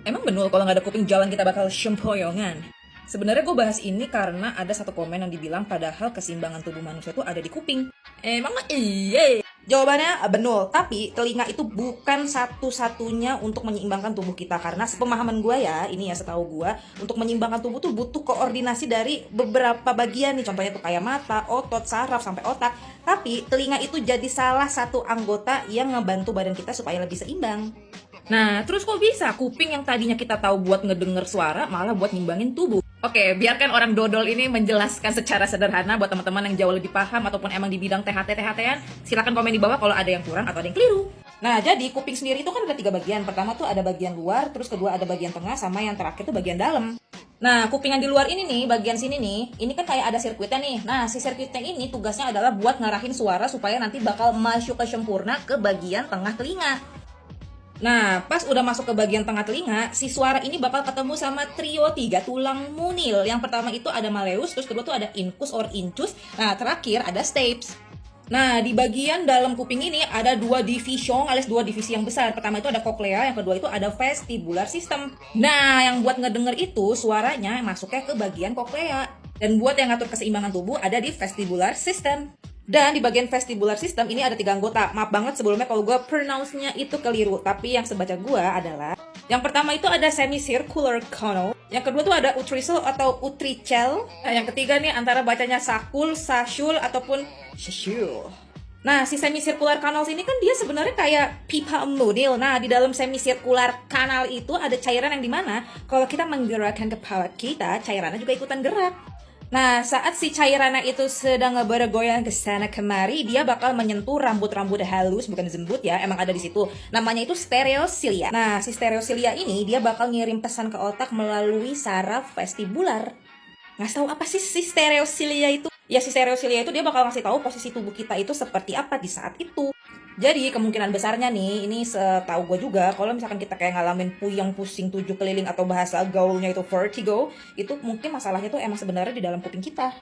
Emang bener kalau nggak ada kuping jalan kita bakal sempoyongan? Sebenarnya gue bahas ini karena ada satu komen yang dibilang padahal keseimbangan tubuh manusia itu ada di kuping. Emang iya? Jawabannya benul, tapi telinga itu bukan satu-satunya untuk menyeimbangkan tubuh kita. Karena sepemahaman gue ya, ini ya setahu gue, untuk menyeimbangkan tubuh tuh butuh koordinasi dari beberapa bagian nih. Contohnya tuh kayak mata, otot, saraf, sampai otak. Tapi telinga itu jadi salah satu anggota yang ngebantu badan kita supaya lebih seimbang. Nah, terus kok bisa kuping yang tadinya kita tahu buat ngedenger suara malah buat ngimbangin tubuh? Oke, biarkan orang dodol ini menjelaskan secara sederhana buat teman-teman yang jauh lebih paham ataupun emang di bidang THT-THT-an. Silakan komen di bawah kalau ada yang kurang atau ada yang keliru. Nah, jadi kuping sendiri itu kan ada 3 bagian. Pertama tuh ada bagian luar, terus kedua ada bagian tengah, sama yang terakhir tuh bagian dalam. Nah, kuping yang di luar ini nih, bagian sini nih, ini kan kayak ada sirkuitnya nih. Nah, si sirkuitnya ini tugasnya adalah buat ngarahin suara supaya nanti bakal masuk ke sempurna ke bagian tengah telinga. Nah, pas udah masuk ke bagian tengah telinga, si suara ini bakal ketemu sama trio 3 tulang munil. Yang pertama itu ada malleus, terus kedua tuh ada incus or incus. Nah, terakhir ada stapes. Nah, di bagian dalam kuping ini ada 2 division alias 2 divisi yang besar. Pertama itu ada cochlea, yang kedua itu ada vestibular system. Nah, yang buat ngedenger itu suaranya masuknya ke bagian cochlea. Dan buat yang ngatur keseimbangan tubuh ada di vestibular system. Dan di bagian vestibular system ini ada 3 anggota. Maaf banget sebelumnya kalau gue pronounce-nya itu keliru. Tapi yang sebaca gue adalah yang pertama itu ada semicircular canal. Yang kedua tuh ada utricle atau utricle. Nah, yang ketiga nih antara bacanya sakul, sasyul, ataupun sasyul. Nah, si semicircular canals ini kan dia sebenarnya kayak pipa nudil. Nah, di dalam semicircular canal itu ada cairan yang dimana kalau kita menggerakkan kepala kita, cairannya juga ikutan gerak. Nah, saat si cairannya itu sedang bergoyang ke sana kemari, dia bakal menyentuh rambut-rambut halus, bukan jembut ya, emang ada di situ. Namanya itu stereocilia. Nah, si stereocilia ini dia bakal ngirim pesan ke otak melalui saraf vestibular. Nggak tahu apa sih si stereocilia itu? Ya, si stereocilia itu dia bakal ngasih tahu posisi tubuh kita itu seperti apa di saat itu. Jadi kemungkinan besarnya nih, ini setahu gue juga, kalau misalkan kita kayak ngalamin puyeng pusing 7 keliling atau bahasa gaulnya itu vertigo, itu mungkin masalahnya tuh emang sebenarnya di dalam kuping kita.